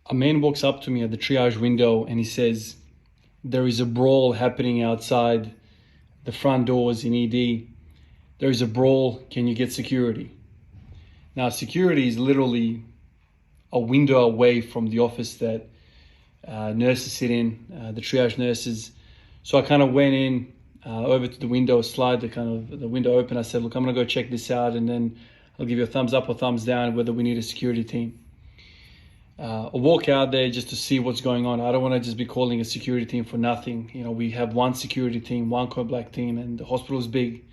A man walks up to me at the triage window and he says, "There is a brawl happening outside the front doors in ED. There is a brawl. Can you get security?" Now, security is literally a window away from the office that nurses sit in, the triage nurses. So I kind of went in over to the window, slide the window open. I said, "Look, I'm going to go check this out, and then I'll give you a thumbs up or thumbs down whether we need a security team." I'll walk out there just to see what's going on. I don't want to just be calling a security team for nothing. We have one security team, one Code Black team, and the hospital is big.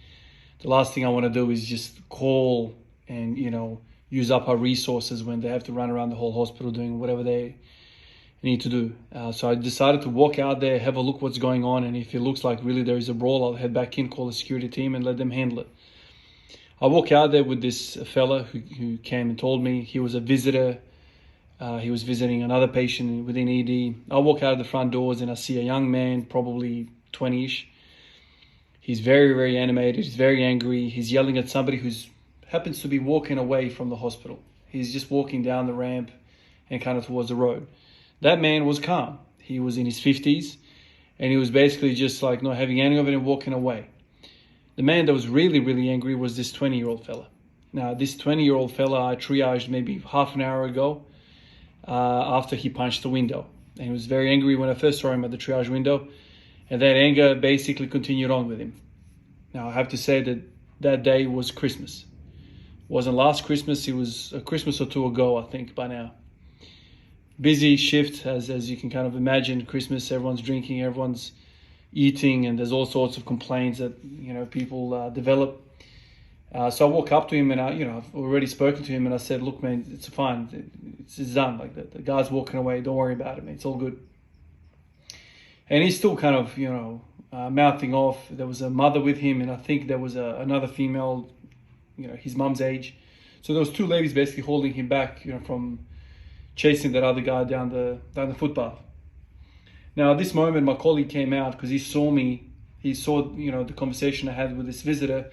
The last thing I want to do is just call and, use up our resources when they have to run around the whole hospital doing whatever they need to do. So I decided to walk out there, have a look what's going on, and if it looks like really there is a brawl, I'll head back in, call the security team, and let them handle it. I walk out there with this fella who came and told me he was a visitor. He was visiting another patient within ED. I walk out of the front doors and I see a young man, probably 20-ish. He's very, very animated. He's very angry. He's yelling at somebody who happens to be walking away from the hospital. He's just walking down the ramp and kind of towards the road. That man was calm. He was in his 50s and he was basically just like not having any of it and walking away. The man that was really, really angry was this 20-year-old fella. Now, this 20-year-old fella I triaged maybe half an hour ago after he punched the window. And he was very angry when I first saw him at the triage window. And that anger basically continued on with him. Now, I have to say that that day was Christmas. It wasn't last Christmas. It was a Christmas or two ago, I think, by now. Busy shift, as you can kind of imagine. Christmas, everyone's drinking, everyone's eating, and there's all sorts of complaints that, people develop. So I walk up to him and I've already spoken to him and I said, "Look, man, it's fine. It's done. Like the guy's walking away. Don't worry about it, man. It's all good." And he's still kind of, mouthing off. There was a mother with him and I think there was another female, his mum's age. So there was two ladies basically holding him back, from chasing that other guy down the footpath. Now at this moment, my colleague came out because he saw me. He saw, the conversation I had with this visitor.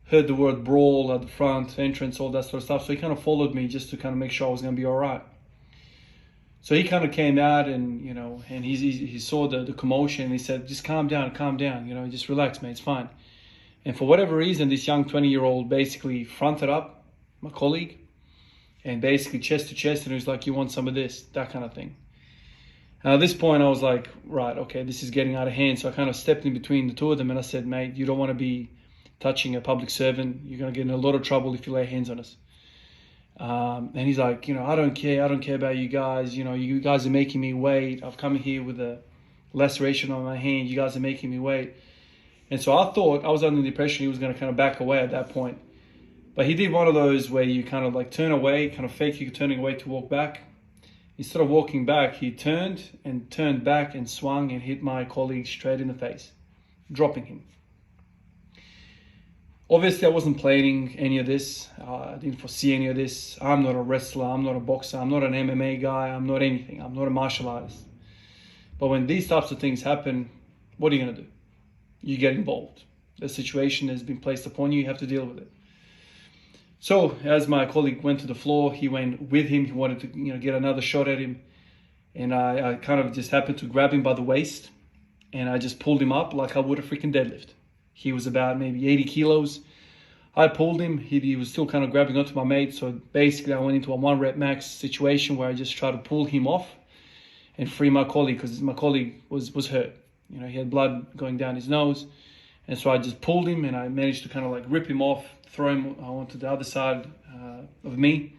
Heard the word brawl at the front entrance, all that sort of stuff. So he kind of followed me just to kind of make sure I was going to be all right. So he kind of came out and, and he saw the commotion and he said, "Just calm down, just relax, mate, it's fine." And for whatever reason, this young 20-year-old basically fronted up my colleague and basically chest to chest and he was like, "You want some of this?" That kind of thing. And at this point, I was like, right, okay, this is getting out of hand. So I kind of stepped in between the two of them and I said, "Mate, you don't want to be touching a public servant. You're going to get in a lot of trouble if you lay hands on us." And he's like, "I don't care about you guys. You guys are making me wait. I've come here with a laceration on my hand. You guys are making me wait." And so I was under the impression he was going to kind of back away at that point. But he did one of those where you kind of like turn away, kind of fake you turning away to walk back. Instead of walking back, he turned back and swung and hit my colleague straight in the face, dropping him. Obviously, I wasn't planning any of this. I didn't foresee any of this. I'm not a wrestler. I'm not a boxer. I'm not an MMA guy. I'm not anything. I'm not a martial artist. But when these types of things happen, what are you going to do? You get involved. The situation has been placed upon you. You have to deal with it. So as my colleague went to the floor, he went with him. He wanted to get another shot at him. And I kind of just happened to grab him by the waist. And I just pulled him up like I would a freaking deadlift. He was about maybe 80 kilos. I pulled him. He was still kind of grabbing onto my mate. So basically, I went into a 1 rep max situation where I just tried to pull him off and free my colleague because my colleague was hurt. He had blood going down his nose. And so I just pulled him and I managed to kind of like rip him off, throw him onto the other side of me.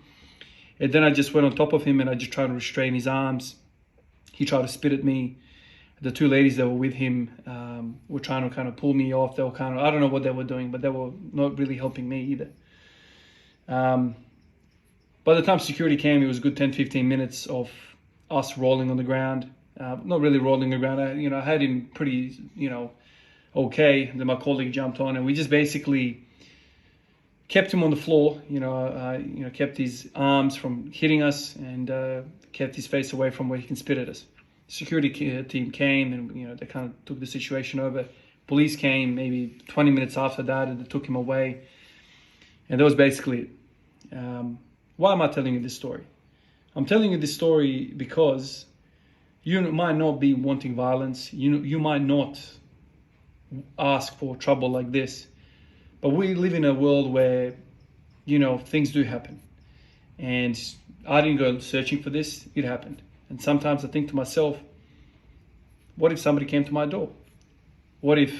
And then I just went on top of him and I just tried to restrain his arms. He tried to spit at me. The two ladies that were with him were trying to kind of pull me off. They were I don't know what they were doing, but they were not really helping me either. By the time security came, it was a good 10-15 minutes of us rolling on the ground. Not really rolling on the ground. I had him pretty, okay. Then my colleague jumped on and we just basically kept him on the floor, kept his arms from hitting us and kept his face away from where he can spit at us. Security team came and they kind of took the situation over. Police came maybe 20 minutes after that and they took him away. And that was basically it. Why am I telling you this story? I'm telling you this story because you might not be wanting violence. You might not ask for trouble like this, but we live in a world where, things do happen. And I didn't go searching for this, it happened. And sometimes I think to myself, what if somebody came to my door? What if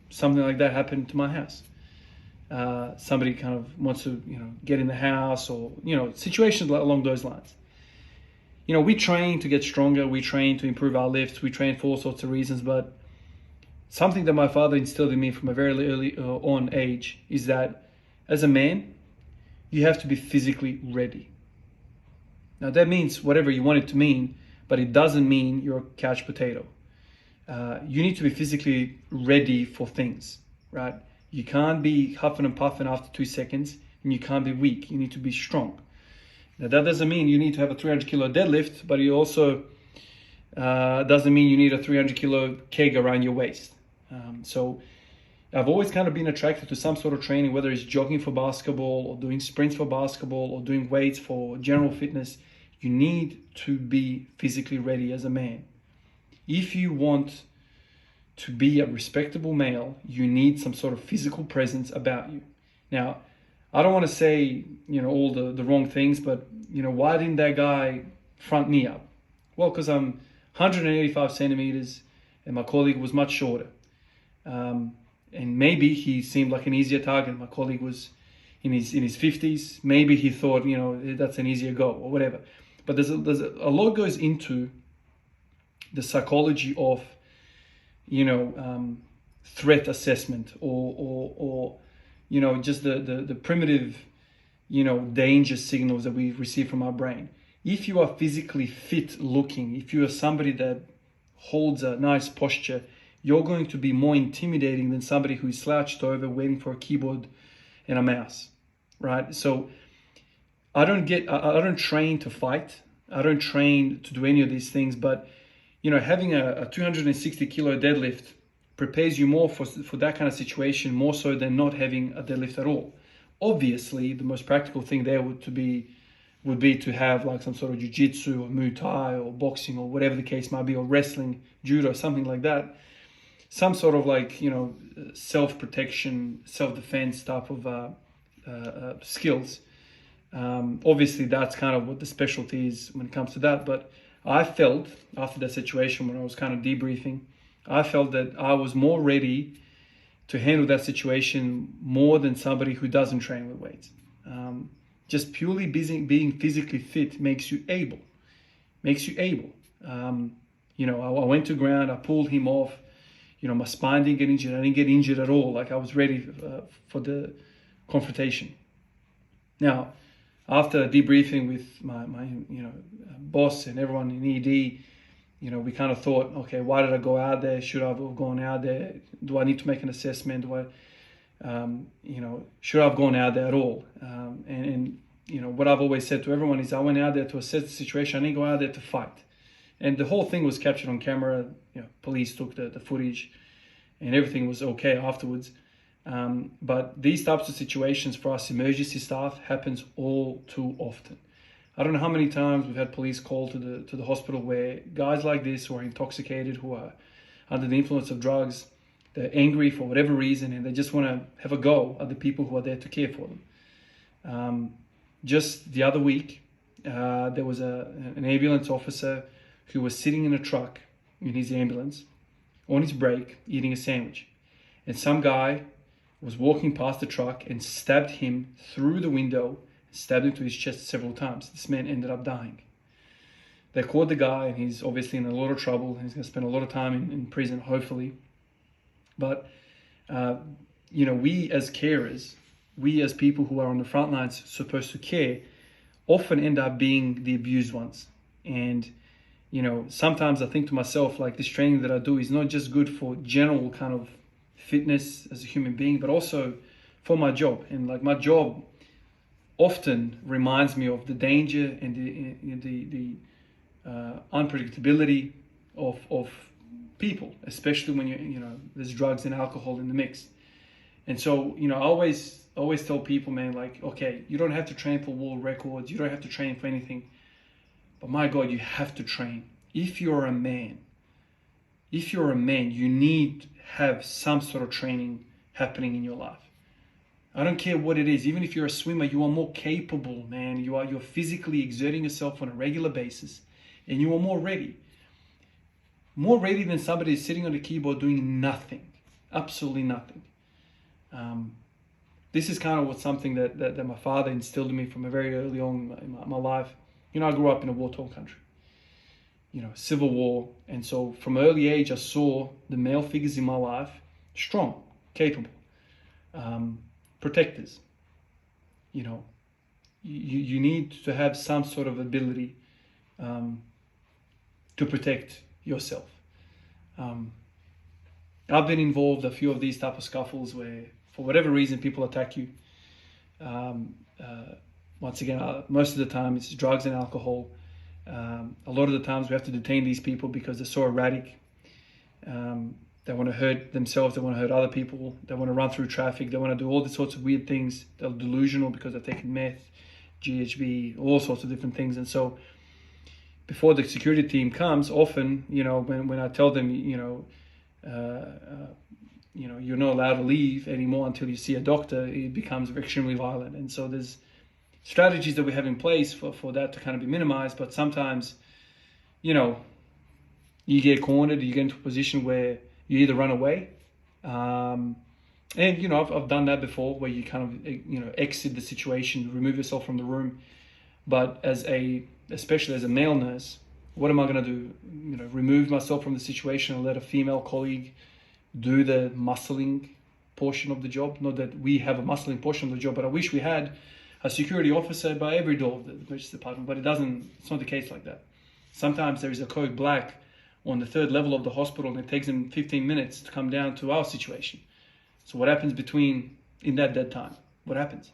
something like that happened to my house? Somebody kind of wants to, get in the house, or, situations along those lines. We train to get stronger, we train to improve our lifts, we train for all sorts of reasons, but something that my father instilled in me from a very early on age is that as a man, you have to be physically ready. Now that means whatever you want it to mean, but it doesn't mean you're a couch potato. You need to be physically ready for things, right? You can't be huffing and puffing after 2 seconds, and you can't be weak. You need to be strong. Now that doesn't mean you need to have a 300 kilo deadlift, but it also doesn't mean you need a 300 kilo keg around your waist. So I've always kind of been attracted to some sort of training, whether it's jogging for basketball or doing sprints for basketball or doing weights for general fitness. You need to be physically ready as a man. If you want to be a respectable male, you need some sort of physical presence about you. Now, I don't want to say, all the wrong things, but, why didn't that guy front me up? Well, because I'm 185 centimeters and my colleague was much shorter. And maybe he seemed like an easier target. My colleague was in his 50s. Maybe he thought, that's an easier go or whatever. But there's a lot goes into the psychology of, threat assessment or just the primitive, danger signals that we receive from our brain. If you are physically fit looking, if you are somebody that holds a nice posture, you're going to be more intimidating than somebody who is slouched over waiting for a keyboard and a mouse, right? So I don't train to fight. I don't train to do any of these things, but having a 260 kilo deadlift prepares you more for that kind of situation, more so than not having a deadlift at all. Obviously, the most practical thing there would be to have like some sort of jiu-jitsu or Muay Thai or boxing or whatever the case might be, or wrestling, judo, something like that. Some sort of like, self-protection, self-defense type of skills. Obviously, that's kind of what the specialty is when it comes to that. But I felt after that situation, when I was kind of debriefing, I felt that I was more ready to handle that situation more than somebody who doesn't train with weights. Just purely being physically fit makes you able. I went to ground, I pulled him off. My spine didn't get injured. I didn't get injured at all. Like I was ready for the confrontation. Now, after debriefing with my boss and everyone in ED, we kind of thought, okay, why did I go out there? Should I have gone out there? Do I need to make an assessment? Should I have gone out there at all? What I've always said to everyone is I went out there to assess the situation. I didn't go out there to fight. And the whole thing was captured on camera. Police took the footage and everything was okay afterwards. But these types of situations for us emergency staff happens all too often. I don't know how many times we've had police call to the hospital where guys like this who are intoxicated, who are under the influence of drugs, they're angry for whatever reason and they just want to have a go at the people who are there to care for them. Just the other week, there was an ambulance officer who was sitting in a truck in his ambulance on his break eating a sandwich. And some guy was walking past the truck and stabbed him through the window, stabbed him to his chest several times. This man ended up dying. They caught the guy and he's obviously in a lot of trouble and he's going to spend a lot of time in prison, hopefully. But, we as carers, we as people who are on the front lines supposed to care, often end up being the abused ones. And, sometimes I think to myself, like this training that I do is not just good for general kind of fitness as a human being, but also for my job. And like my job often reminds me of the danger and the unpredictability of people, especially when there's drugs and alcohol in the mix. And so, I always tell people, man, like, okay, you don't have to train for world records. You don't have to train for anything. But my God, you have to train. If you're a man, you need to have some sort of training happening in your life. I don't care what it is. Even if you're a swimmer, you are more capable, man. You're physically exerting yourself on a regular basis, and you are more ready. More ready than somebody sitting on the keyboard doing nothing. Absolutely nothing. This is kind of something that my father instilled in me from a very early on in my life. You know, I grew up in a war-torn country. You know, civil war. And so from an early age, I saw the male figures in my life strong, capable, protectors. You know, you need to have some sort of ability to protect yourself. I've been involved in a few of these type of scuffles where, for whatever reason, people attack you. Once again, most of the time it's drugs and alcohol. A lot of the times we have to detain these people because they're so erratic. They want to hurt themselves, they want to hurt other people, they want to run through traffic, they want to do all these sorts of weird things. They're delusional because they're taking meth, GHB, all sorts of different things. And so before the security team comes, often, you know, when I tell them, you're not allowed to leave anymore until you see a doctor, it becomes extremely violent. And so there's strategies that we have in place for that to kind of be minimized. But sometimes, you know, you get cornered, you get into a position where you either run away, and, you know, I've done that before, where you kind of, you know, exit the situation, remove yourself from the room. But especially as a male nurse, what am I going to do? You know, remove myself from the situation and let a female colleague do the muscling portion of the job? Not that we have a muscling portion of the job, but I wish we had a security officer by every door of the emergency department, but it's not the case like that. Sometimes there is a code black on the third level of the hospital, and it takes them 15 minutes to come down to our situation. So what happens in that dead time? What happens?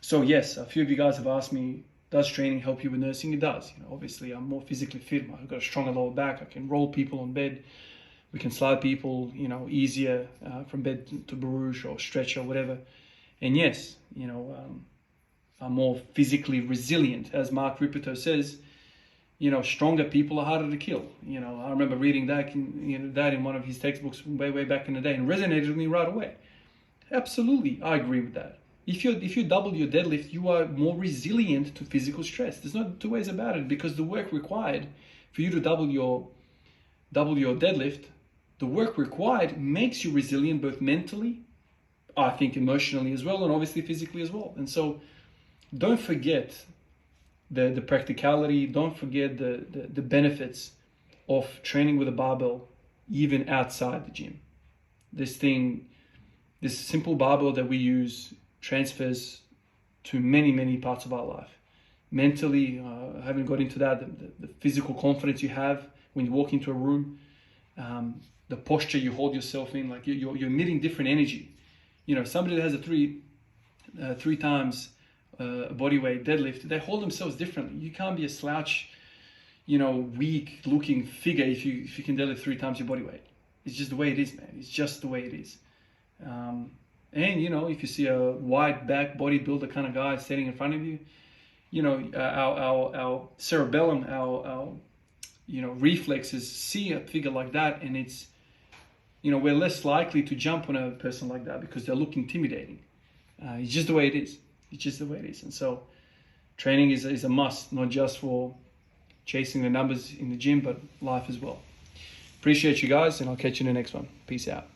So yes, a few of you guys have asked me, does training help you with nursing? It does. You know, obviously I'm more physically fit. I've got a stronger lower back. I can roll people on bed. We can slide people, you know, easier from bed to barouche or stretcher or whatever. And yes, you know, I'm more physically resilient. As Mark Ripito says, you know, stronger people are harder to kill. You know, I remember reading that in one of his textbooks way back in the day, and resonated with me right away. Absolutely, I agree with that. If you double your deadlift, you are more resilient to physical stress. There's no two ways about it, because the work required for you to double your deadlift, the work required makes you resilient both mentally, I think emotionally as well, and obviously physically as well. And so don't forget the practicality, don't forget the benefits of training with a barbell even outside the gym. This simple barbell that we use transfers to many parts of our life. Mentally, I haven't got into that, the physical confidence you have when you walk into a room, the posture you hold yourself in, like you're emitting different energy. You know, somebody that has a three times body weight deadlift, they hold themselves differently. You can't be a slouch, you know, weak looking figure if you can deadlift 3 times your body weight. It's just the way it is, man. It's just the way it is. And you know, if you see a wide back bodybuilder kind of guy standing in front of you, you know, our cerebellum, our you know, reflexes see a figure like that, and it's, you know, we're less likely to jump on a person like that because they look intimidating. It's just the way it is. It's just the way it is. And so training is a must, not just for chasing the numbers in the gym, but life as well. Appreciate you guys, and I'll catch you in the next one. Peace out.